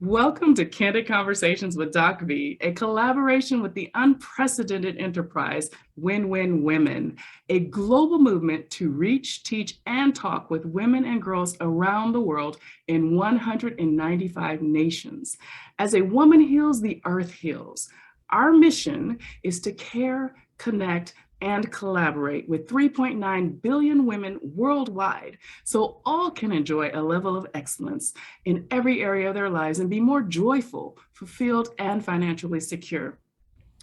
Welcome to Candid Conversations with Doc V, a collaboration with the unprecedented enterprise Win-Win Women, a global movement to reach, teach, and talk with women and girls around the world in 195 nations. As a woman heals, the earth heals. Our mission is to care, connect, and collaborate with 3.9 billion women worldwide so all can enjoy a level of excellence in every area of their lives and be more joyful, fulfilled, and financially secure.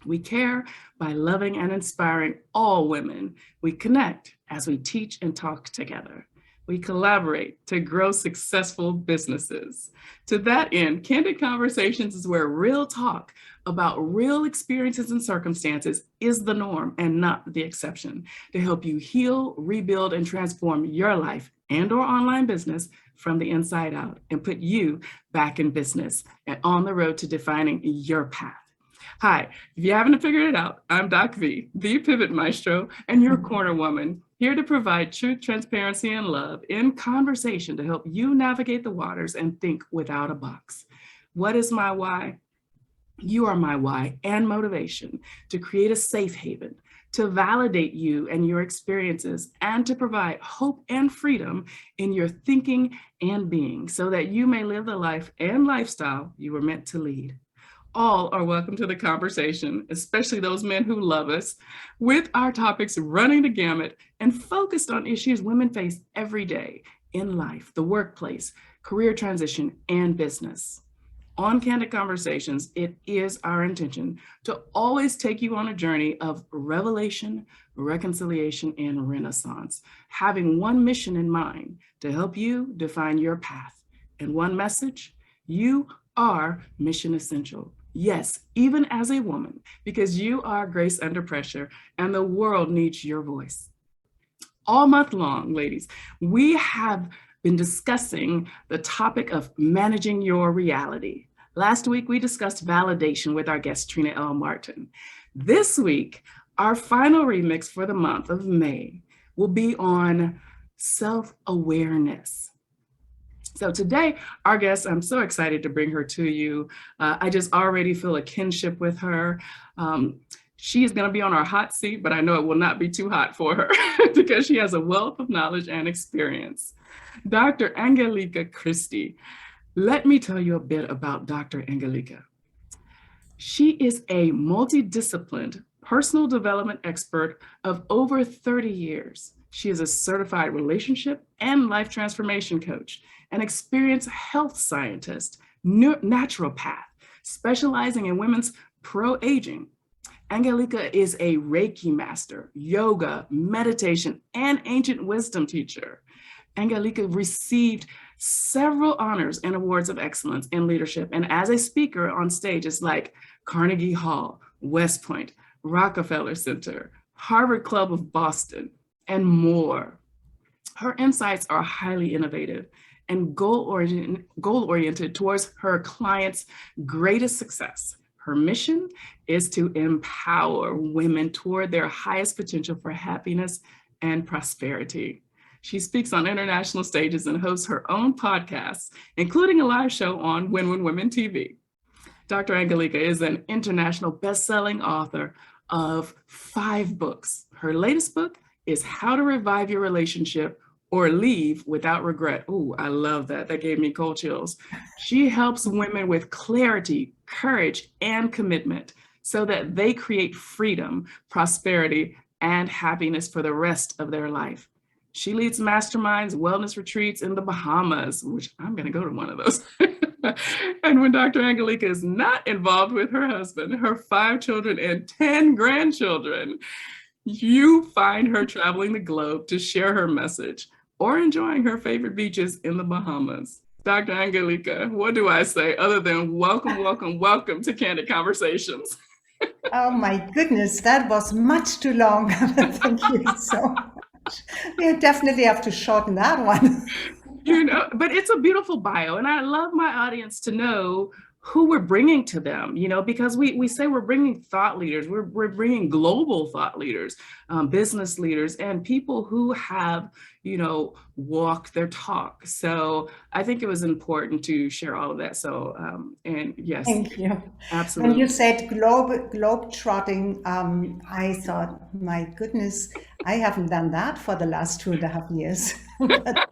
We care by loving and inspiring all women. We connect as we teach and talk together. We collaborate to grow successful businesses. To that end, Candid Conversations is where real talk about real experiences and circumstances is the norm and not the exception, to help you heal, rebuild, and transform your life and/or online business from the inside out and put you back in business and on the road to defining your path. Hi, if you haven't figured it out, I'm Doc V, the Pivot Maestro, and your corner woman, here to provide truth, transparency, and love in conversation to help you navigate the waters and think without a box. What is my why? You are my why and motivation to create a safe haven, to validate you and your experiences, and to provide hope and freedom in your thinking and being so that you may live the life and lifestyle you were meant to lead. All are welcome to the conversation, especially those men who love us, with our topics running the gamut and focused on issues women face every day in life, the workplace, career transition, and business. On Candid Conversations, it is our intention to always take you on a journey of revelation, reconciliation, and renaissance, having one mission in mind to help you define your path. And one message: you are mission essential. Yes, even as a woman, because you are grace under pressure and the world needs your voice. All month long, ladies, we have been discussing the topic of managing your reality. Last week, we discussed validation with our guest, Trina L. Martin. This week, our final remix for the month of May will be on self-awareness. So today, our guest, I'm so excited to bring her to you. I just already feel a kinship with her. She is going to be on our hot seat, but I know it will not be too hot for her because she has a wealth of knowledge and experience. Dr. Angelica Christie. Let me tell you a bit about Dr. Angelica. She is a multidisciplined personal development expert of over 30 years. She is a certified relationship and life transformation coach, an experienced health scientist, naturopath, specializing in women's pro-aging. Angelica is a Reiki master, yoga, meditation, and ancient wisdom teacher. Angelica received several honors and awards of excellence in leadership, and as a speaker on stages like Carnegie Hall, West Point, Rockefeller Center, Harvard Club of Boston, and more. Her insights are highly innovative and goal-oriented towards her clients' greatest success. Her mission is to empower women toward their highest potential for happiness and prosperity. She speaks on international stages and hosts her own podcasts, including a live show on Win-Win Women TV. Dr. Angelica is an international best-selling author of 5 books. Her latest book is How to Revive Your Relationship or Leave Without Regret. Ooh, I love that. That gave me cold chills. She helps women with clarity, courage, and commitment so that they create freedom, prosperity, and happiness for the rest of their life. She leads masterminds, wellness retreats in the Bahamas, which I'm going to go to one of those. And when Dr. Angelica is not involved with her husband, her 5 children, and 10 grandchildren, you find her traveling the globe to share her message or enjoying her favorite beaches in the Bahamas. Dr. Angelica, what do I say other than welcome, welcome, welcome to Candid Conversations? Oh my goodness, that was much too long. Thank you so much. We definitely have to shorten that one. But it's a beautiful bio, and I love my audience to know who we're bringing to them, because we say we're bringing thought leaders, we're bringing global thought leaders, business leaders, and people who have, walk their talk. So I think it was important to share all of that. So, and yes, Thank you. When you absolutely. said globe trotting, I thought, my goodness, I haven't done that for the last 2.5 years. But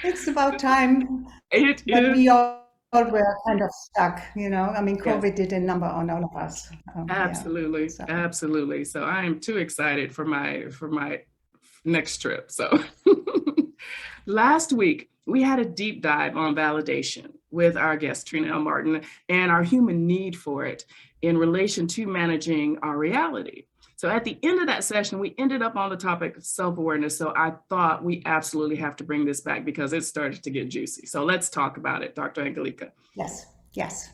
it's about time. It But is, we all were kind of stuck, I mean, yes. COVID did a number on all of us. Yeah. Absolutely, So, absolutely. So I am too excited for my next trip. So last week we had a deep dive on validation with our guest Trina L. Martin and our human need for it in relation to managing our reality. So at the end of that session, we ended up on the topic of self-awareness. So I thought we absolutely have to bring this back because it started to get juicy. So let's talk about it, Dr. Angelica. yes, yes.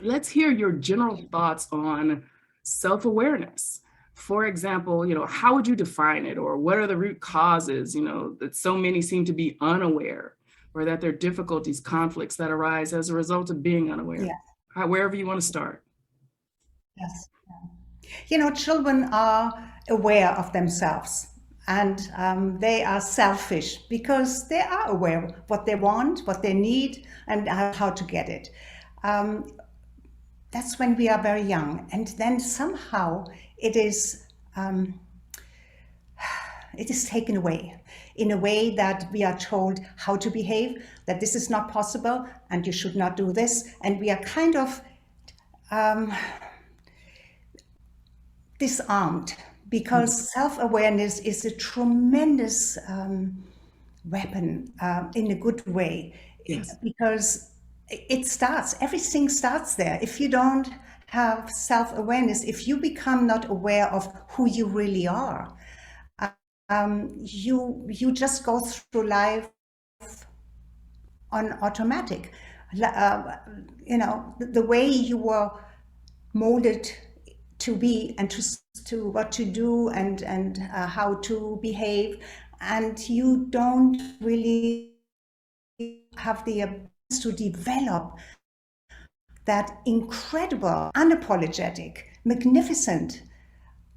Let's hear your general thoughts on self-awareness. For example, how would you define it, or what are the root causes, that so many seem to be unaware, or that there are difficulties, conflicts that arise as a result of being unaware? Yeah. Wherever you want to start. Yes. Children are aware of themselves, and they are selfish because they are aware of what they want, what they need, and how to get it. That's when we are very young, and then somehow it is taken away in a way that we are told how to behave, that this is not possible and you should not do this, and we are kind of disarmed, because self-awareness is a tremendous weapon in a good way. Yes. Because everything starts there. If you don't have self-awareness, if you become not aware of who you really are, you just go through life on automatic. The way you were molded to be and to what to do and how to behave, and you don't really have the ability to develop that incredible, unapologetic, magnificent,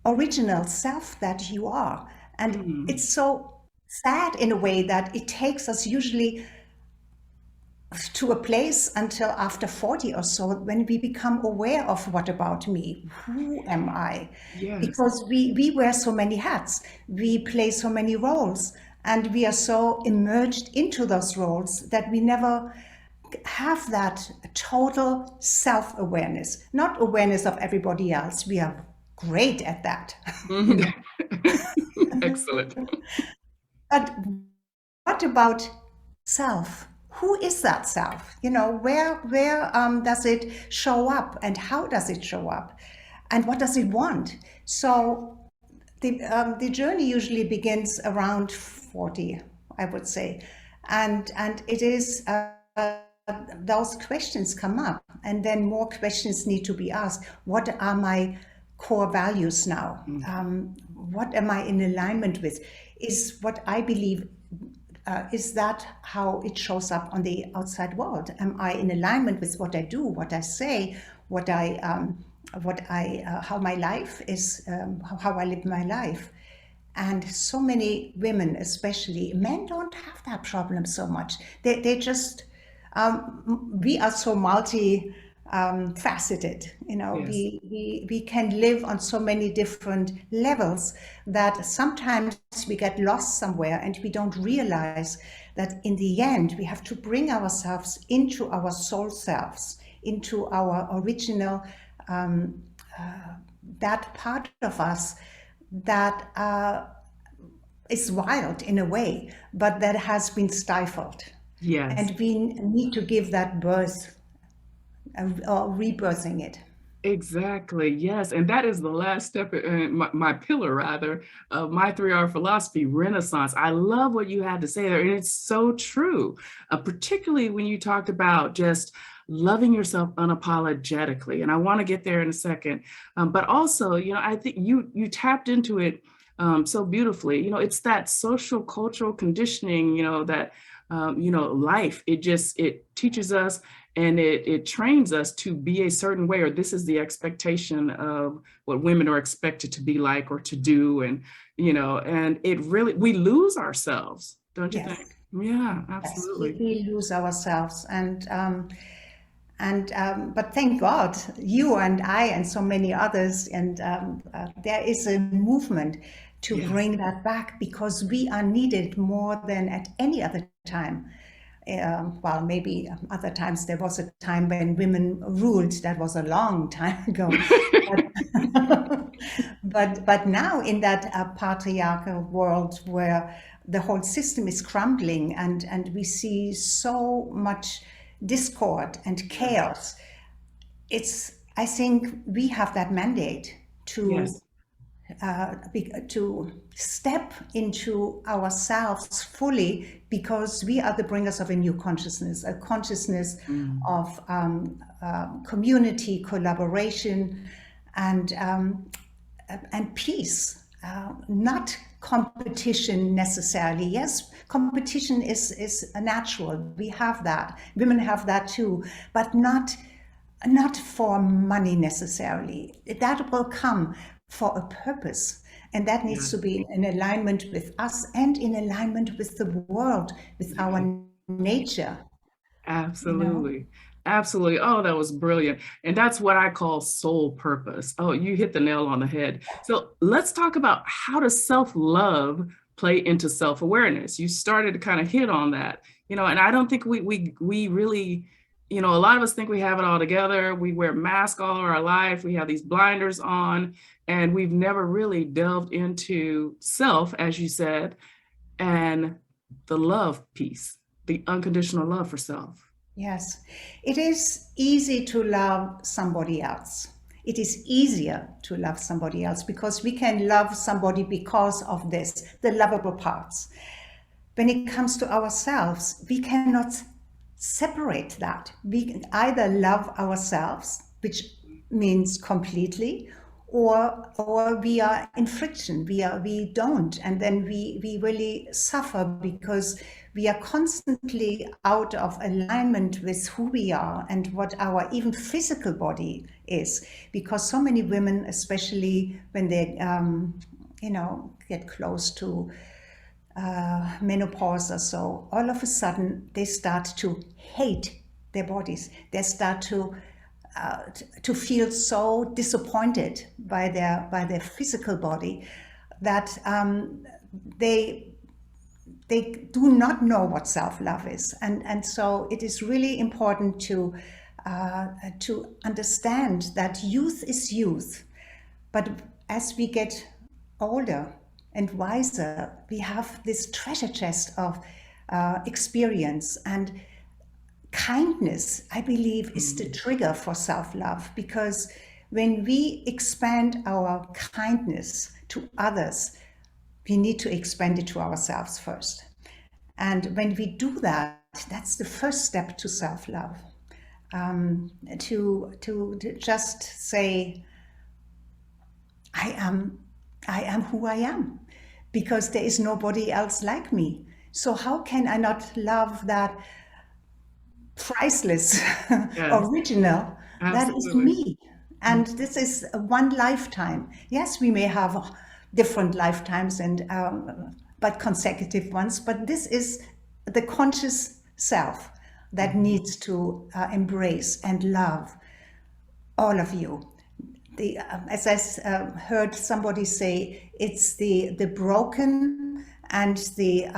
original self that you are. And it's so sad in a way that it takes us usually to a place until after 40 or so, when we become aware of what about me? Who am I? Yes. Because we wear so many hats, we play so many roles, and we are so immersed into those roles that we never have that total self-awareness, not awareness of everybody else. We are great at that. Excellent. But what about self? Who is that self? Where does it show up, and how does it show up, and what does it want? So the journey usually begins around 40, I would say, and it is those questions come up, and then more questions need to be asked. What are my core values now? What am I in alignment with? Is what I believe, is that how it shows up on the outside world? Am I in alignment with what I do, what I say, how my life is, how I live my life? And so many women, especially men, don't have that problem so much. They just, we are so faceted, Yes. we can live on so many different levels that sometimes we get lost somewhere and we don't realize that in the end we have to bring ourselves into our soul selves, into our original, that part of us that is wild in a way, but that has been stifled. Yes. And we need to give that birth, or rebirthing it. Exactly. Yes. And that is the last step, my pillar rather, of my 3R philosophy, Renaissance. I love what you had to say there. And it's so true, particularly when you talked about just loving yourself unapologetically. And I want to get there in a second. But also, I think you tapped into it so beautifully. It's that social cultural conditioning, that life. It teaches us and it trains us to be a certain way, or this is the expectation of what women are expected to be like or to do, and it really we lose ourselves, don't you Yes, think? Yeah, yes, absolutely. we lose ourselves, and but thank God, you and I and so many others, and there is a movement to Yes. bring that back because we are needed more than at any other time. Well, maybe other times there was a time when women ruled. That was a long time ago. But, but now in that patriarchal world where the whole system is crumbling and we see so much discord and Yes. chaos, I think we have that mandate Yes. to step into ourselves fully because we are the bringers of a new consciousness, a consciousness Mm. of community, collaboration, and peace, not competition necessarily. Yes, competition is a natural. We have that. Women have that too, but not for money necessarily. That will come for a purpose. And that needs to Yes. be in alignment with us and in alignment with the world, with Yes. our nature, you know? Absolutely. Absolutely. Oh, that was brilliant. And that's what I call soul purpose. Oh, you hit the nail on the head. So let's talk about how does self-love play into self-awareness. You started to kind of hit on that, and I don't think we really, a lot of us think we have it all together. We wear masks all of our life. We have these blinders on, and we've never really delved into self, as you said, and the love piece, the unconditional love for self. Yes. It is easy to love somebody else. It is easier to love somebody else because we can love somebody because of this, the lovable parts. When it comes to ourselves, we cannot separate that. We can either love ourselves, which means completely, or we are in friction. We don't, and then we really suffer because we are constantly out of alignment with who we are and what our even physical body is. Because so many women, especially when they get close to menopause or so, all of a sudden they start to hate their bodies. They start to feel so disappointed by their physical body that they do not know what self-love is, and so it is really important to understand that youth is youth, but as we get older and wiser, we have this treasure chest of experience, and kindness, I believe, is the Mm. trigger for self-love, because when we expand our kindness to others, we need to expand it to ourselves first. And when we do that, that's the first step to self-love. To just say, I am, I am who I am, because there is nobody else like me. So how can I not love that priceless Yes, original? That is absolutely. me. Mm. And this is one lifetime. Yes, we may have different lifetimes and but consecutive ones, but this is the conscious self that Mhm. needs to embrace and love all of you. As I heard somebody say, it's the broken and the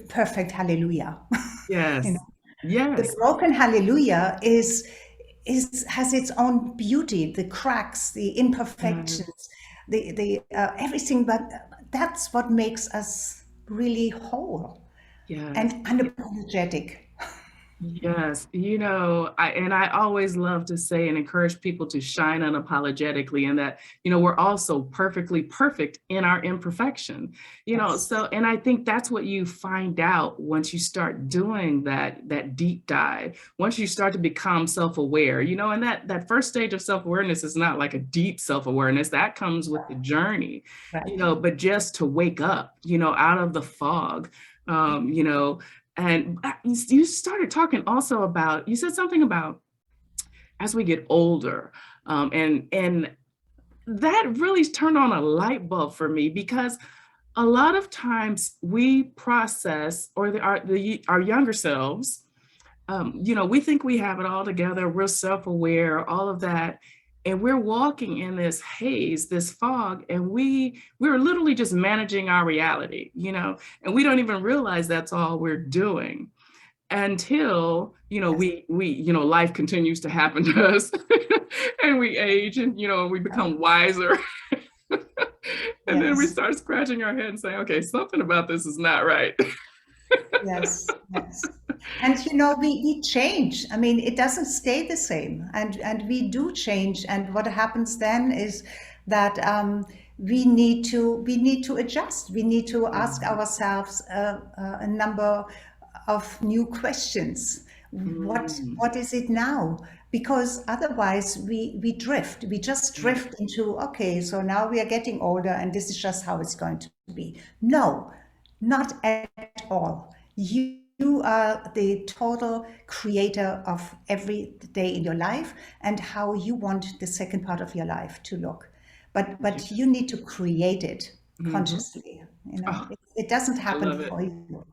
perfect hallelujah. You Yes, know, the yes, broken hallelujah is has its own beauty, the cracks, the yes, imperfections, the everything, but that's what makes us really whole yes. and unapologetic. Yes, I always love to say and encourage people to shine unapologetically, and that, we're also perfectly perfect in our imperfection. Yes, So, and I think that's what you find out once you start doing that deep dive, once you start to become self-aware, and that first stage of self-awareness is not like a deep self-awareness. That comes with the journey, right. but just to wake up, out of the fog, you know, and you started talking also about, you said something about as we get older, and that really turned on a light bulb for me, because a lot of times we process, or our younger selves, we think we have it all together, we're self-aware, all of that. And we're walking in this haze, this fog, and we're literally just managing our reality, and we don't even realize that's all we're doing until, Yes, life continues to happen to us and we age, and, we become wiser. And then we yes, start scratching our head and saying, okay, something about this is not right. yes, yes. And we change. I mean, it doesn't stay the same, and we do change. And what happens then is that we need to adjust. We need to ask Mhm. ourselves a number of new questions. Mm. What is it now? Because otherwise we drift. We just Yeah. drift into, okay, so now we are getting older, and this is just how it's going to be. No, not at all. You are the total creator of every day in your life and how you want the second part of your life to look. But you need to create it Mhm. consciously. Oh, It doesn't I happen love it. for you.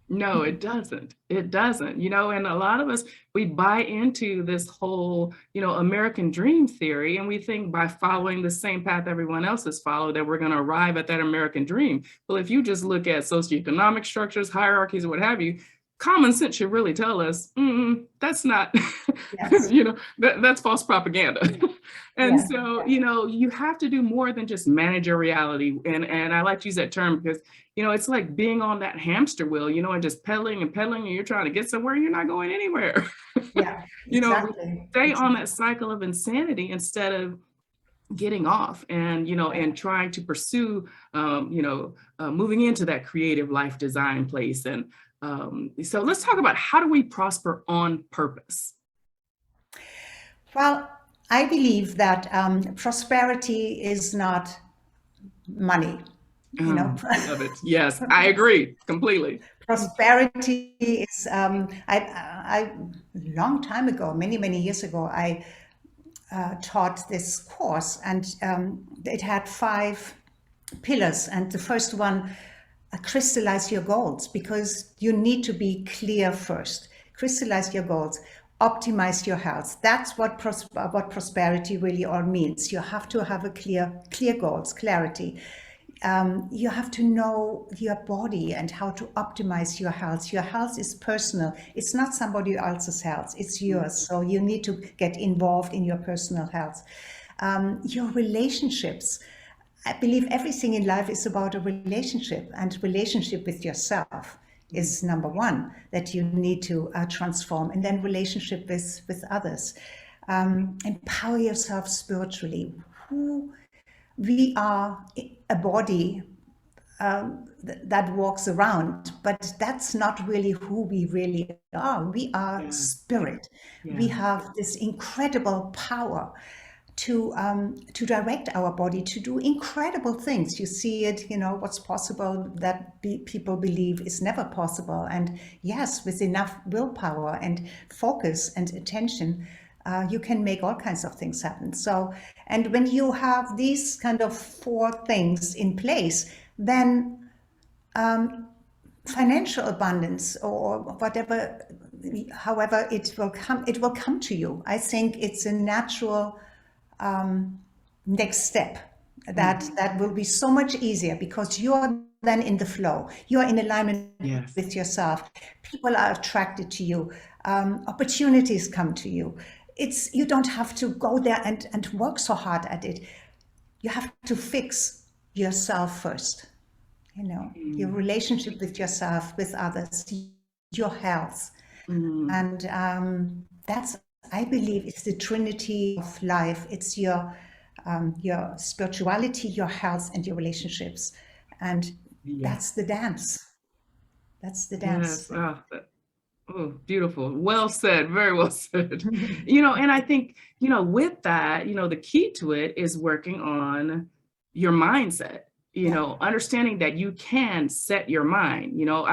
No, it doesn't. It doesn't. And a lot of us, we buy into this whole, American dream theory, and we think by following the same path everyone else has followed that we're going to arrive at that American dream. Well, if you just look at socioeconomic structures, hierarchies, what have you, common sense should really tell us, that's not, Yes. that's false propaganda. And Yeah. so, you have to do more than just manage your reality. And I like to use that term because, it's like being on that hamster wheel, and just pedaling and pedaling, and you're trying to get somewhere, you're not going anywhere. Yeah. We Exactly. stay on Exactly. that cycle of insanity instead of getting off and, Yeah. and trying to pursue, moving into that creative life design place. And so let's talk about, how do we prosper on purpose? Well, I believe that prosperity is not money. You know, Oh, I love it. Yes, I agree completely. prosperity is. I long time ago, many years ago, I taught this course, and it had 5 pillars. And the first one, crystallize your goals, because you need to be clear first. Crystallize your goals, optimize your health. That's what prosperity really all means. You have to have a clear goals, clarity. You have to know your body and how to optimize your health. Your health is personal. It's not somebody else's health. It's yours. So you need to get involved in your personal health. Your relationships. I believe everything in life is about a relationship, and relationship with yourself is number one that you need to transform, and then relationship with others. Empower yourself spiritually. Who we are a body that walks around, but that's not really who we really are. We are Yeah, spirit. We yeah. have this incredible power to direct our body to do incredible things. You see it, what's possible that people believe is never possible. And yes, with enough willpower and focus and attention, you can make all kinds of things happen. So, and when you have these kind of 4 things in place, then financial abundance or whatever, however it will come to you. I think it's a natural next step that Mhm. that will be so much easier, because you're then in the flow, you're in alignment Yes. with yourself, people are attracted to you, opportunities come to you. You don't have to go there and work so hard at it. You have to fix yourself first, your Mm. relationship with yourself, with others, your health. Mm, And that's, I believe, is the trinity of life. It's your spirituality, your health, and your relationships. And yeah. that's the dance. That's the dance. Yes. Oh, beautiful. Well said. Very well said. You know, and I think, you know, with that, you know, the key to it is working on your mindset, you Yeah, know, understanding that you can set your mind. You know,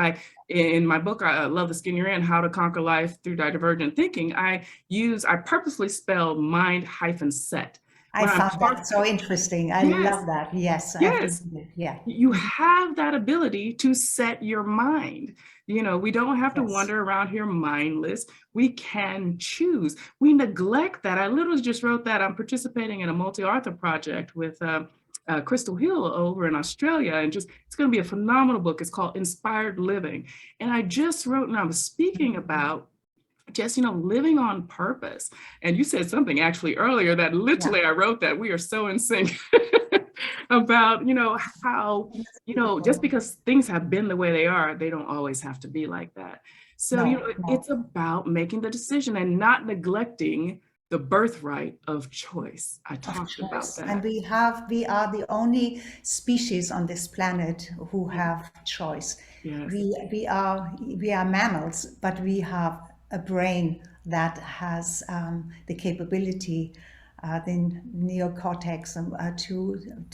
in my book, I love the skin you're in, How to Conquer Life Through Divergent Thinking. I purposely spell mind hyphen set. I When I'm found that talking, so interesting. I yes, love that. Yes, I've yes, written it. Yeah. you have that ability to set your mind. You know, we don't have to Yes. wander around here mindless. We can choose. We neglect that. I literally just wrote that. I'm participating in a multi-author project with Crystal Hill over in Australia, and just it's going to be a phenomenal book. It's called Inspired Living, and I just wrote, and I was speaking about just, you know, living on purpose. And you said something actually earlier that Yeah. literally I wrote that we are so in sync about, you know, how, That's you know, just beautiful. because things have been the way they are, they don't always have to be like that. So, you No, know, no, it's about making the decision and not neglecting the birthright of choice. I of talked about choice. And that. we are the only species on this planet who Yeah. have choice. Yes, We are mammals, but we have a brain that has the capability, the neocortex,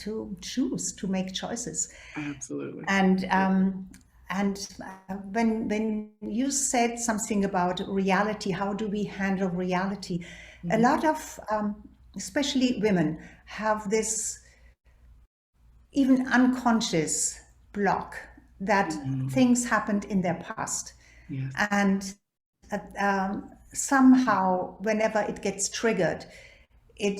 to choose, to make choices. absolutely. And Absolutely. when you said something about reality, how do we handle reality? A Mhm. lot of, especially women, have this even unconscious block that Mhm. things happened in their past, Yes. and somehow, whenever it gets triggered, it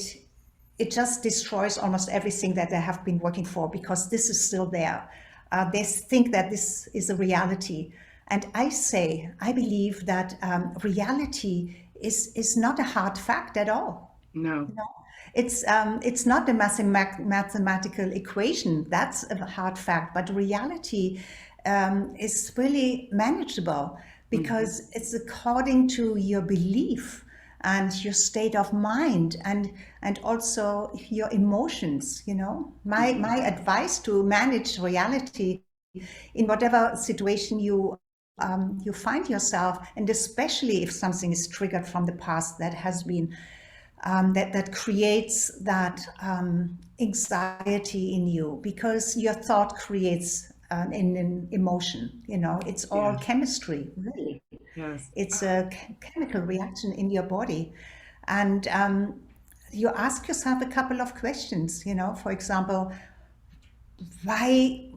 it just destroys almost everything that they have been working for, because this is still there. They think that this is a reality, and I believe that reality is not a hard fact at all. No. You know, it's not a mathematical equation. That's a hard fact, but reality is really manageable, Mhm. because it's according to your belief and your state of mind, and also your emotions. My Mhm. advice to manage reality in whatever situation you find yourself, and especially if something is triggered from the past that has been that creates that anxiety in you, because your thought creates an emotion. It's all Yeah. chemistry, really. Yes. It's a chemical reaction in your body. And you ask yourself a couple of questions. For example, why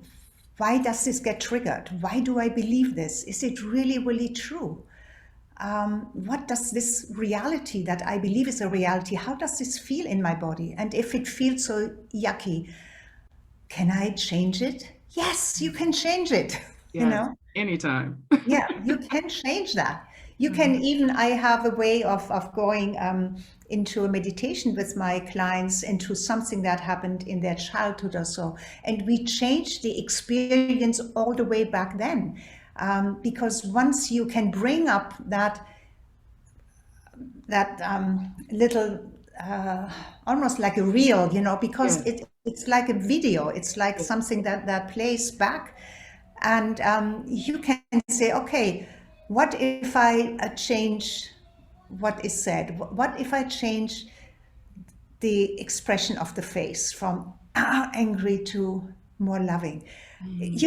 why does this get triggered? Why do I believe this? Is it really, really true? What does this reality that I believe is a reality, how does this feel in my body? And if it feels so yucky, can I change it? Yes, you can change it. you Yes. know? Anytime. Yeah, you can change that. You can Mhm. even, I have a way of going into a meditation with my clients into something that happened in their childhood or so. And we change the experience all the way back then. Because once you can bring up that little, almost like a reel, because Yes. it's like a video. It's like Yes. something that plays back, and you can say, okay, what if I change what is said? What if I change the expression of the face from angry to more loving? Mm.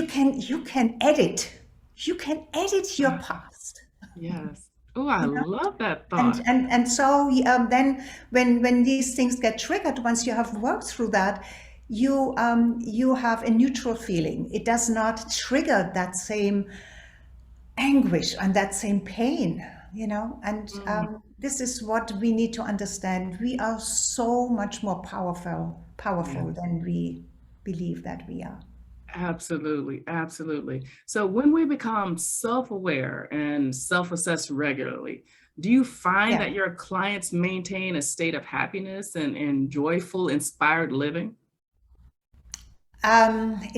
You can edit. You can edit your past. Yes. Oh, I love that And thought. and and so then when these things get triggered, once you have worked through that, you have a neutral feeling. It does not trigger that same anguish and that same pain. And Mm. this is what we need to understand. We are so much more powerful Yes. than we believe that we are. Absolutely. Absolutely. So when we become self-aware and self-assess regularly, do you find Yeah. that your clients maintain a state of happiness and joyful, inspired living?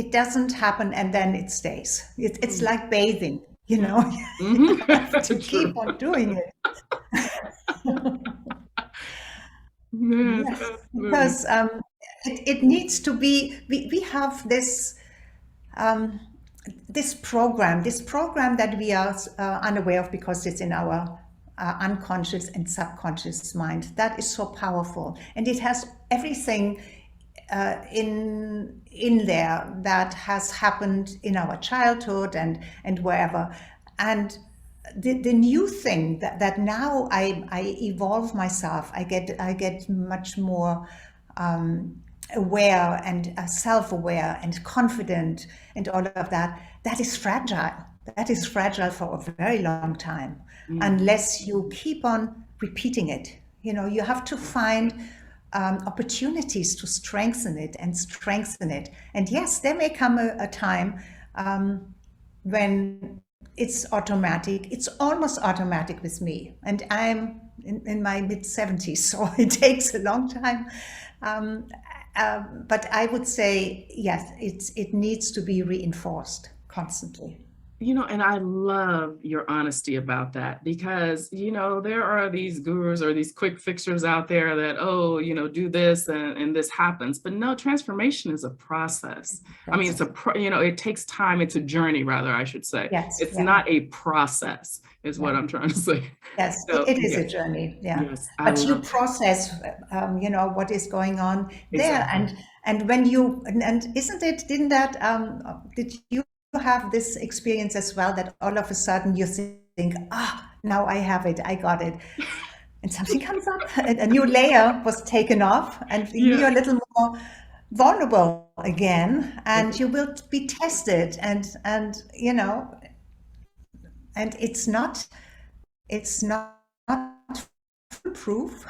It doesn't happen and then it stays. It's Mm. like bathing. you know, you have to True. keep on doing it. Yes, Yes, absolutely. because it needs to be, we have um, this program that we are unaware of because it's in our unconscious and subconscious mind. That is so powerful, and it has everything in there that has happened in our childhood and wherever. And the new thing that now I evolve myself, I get much more aware and self-aware and confident and all of that. That is fragile. That is fragile for a very long time, Mhm. unless you keep on repeating it. You know, you have to find opportunities to strengthen it and strengthen it. And yes, there may come a time when it's automatic. It's almost automatic with me. And I'm in my mid 70s, so it takes a long time. Um, but I would say, yes, it needs to be reinforced constantly. You know, and I love your honesty about that because, you know, there are these gurus or these quick fixers out there that, oh, you know, do this and this happens. But no, transformation is a process. I mean, Process. you know, it takes time. It's a journey, rather, I should say. Yes, It's yeah, not a process, is what yeah. I'm trying to say. Yes, So, it is yeah, a journey, yeah. yes, I But you love that. process, you know, what is going on there, Exactly. and when you and isn't it? Didn't that? Did you have this experience as well? That all of a sudden you think, ah, now I have it, I got it, and something comes up, and a new layer was taken off, and Yeah. you're a little more vulnerable again, and you will be tested, and you know, and it's not foolproof.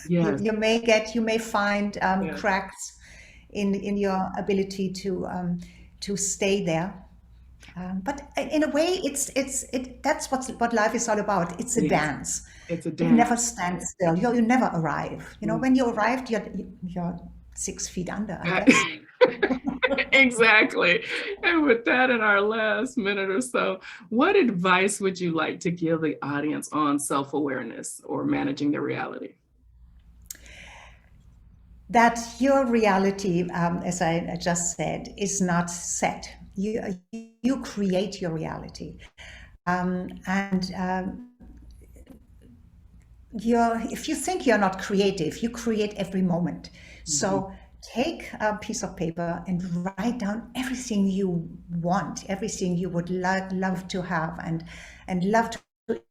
Yes. You may find Yes. cracks in your ability to stay there. But in a way, that's what life is all about. It's a Yes. dance. It's a You dance. never stand still. You never arrive. You know, when you arrived, you're 6 feet under, I guess. Exactly. And with that, in our last minute or so, what advice would you like to give the audience on self awareness or managing their reality? That your reality, as I just said, is not set. You create your reality, and if you think you're not creative, you create every moment. Mhm. So take a piece of paper and write down everything you want, everything you would love to have and love to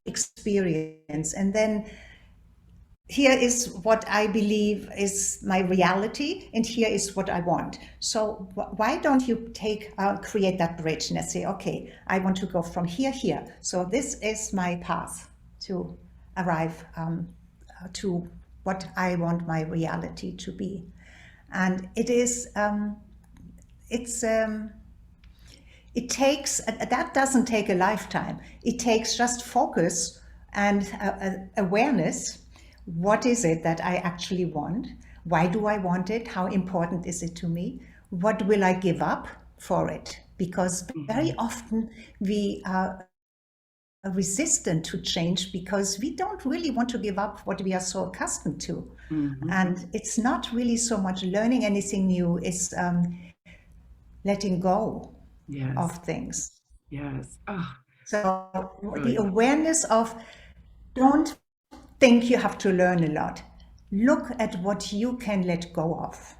experience, and then here is what I believe is my reality, and here is what I want. So why don't you create that bridge and say, okay, I want to go from here. So this is my path to arrive to what I want my reality to be, and it's it takes that doesn't take a lifetime. It takes just focus and awareness. What is it that I actually want? Why do I want it? How important is it to me? What will I give up for it? Because very Mhm. often we are resistant to change because we don't really want to give up what we are so accustomed to. Mhm. And it's not really so much learning anything new, it's letting go Yes. of things. Yes. Oh, So the brilliant. awareness of, don't think you have to learn a lot. Look at what you can let go of.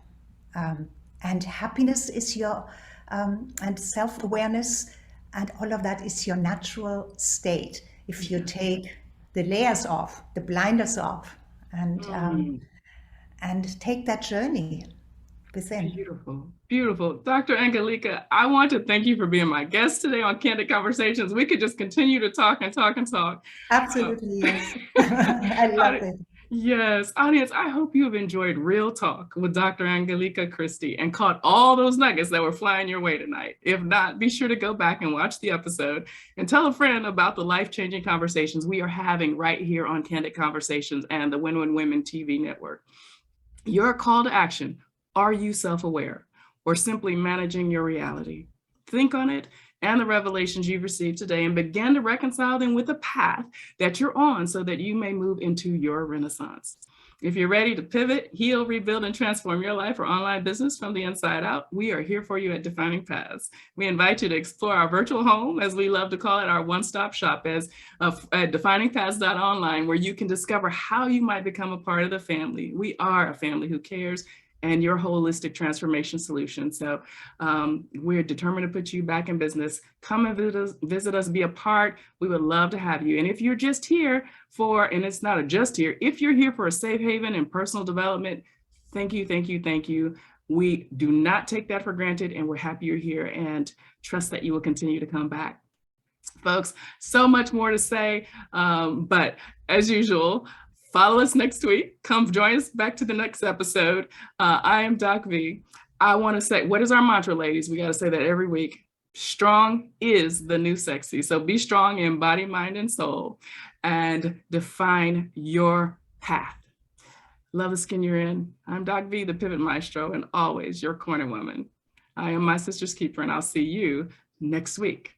Um, and happiness is and self awareness and all of that is your natural state. If you Yeah. take the layers off, the blinders off, Mm. and take that journey within. Beautiful, beautiful. Dr. Angelica, I want to thank you for being my guest today on Candid Conversations. We could just continue to talk and talk and talk. Uh, Absolutely, yes. I love audi- it. yes, audience, I hope you have enjoyed Real Talk with Dr. Angelica Christie and caught all those nuggets that were flying your way tonight. If not, be sure to go back and watch the episode and tell a friend about the life-changing conversations we are having right here on Candid Conversations and the Win-Win Women TV network. Your call to action: are you self aware or simply managing your reality? Think on it and the revelations you've received today and begin to reconcile them with the path that you're on so that you may move into your renaissance. If you're ready to pivot, heal, rebuild, and transform your life or online business from the inside out, we are here for you at Defining Paths. We invite you to explore our virtual home, as we love to call it, our one-stop shop at definingpaths.online, where you can discover how you might become a part of the family. We are a family who cares, and your holistic transformation solution. So we're determined to put you back in business. Come and visit us, be a part. We would love to have you. And if you're just here for, and it's not a just here, if you're here for a safe haven and personal development, thank you, thank you, thank you. We do not take that for granted, and we're happy you're here and trust that you will continue to come back. Folks, so much more to say, but as usual, follow us next week. Come join us back to the next episode. I am Doc V. I want to say, what is our mantra, ladies? We got to say that every week. Strong is the new sexy. So be strong in body, mind, and soul, and define your path. Love the skin you're in. I'm Doc V, the Pivot Maestro, and always your corner woman. I am my sister's keeper, and I'll see you next week.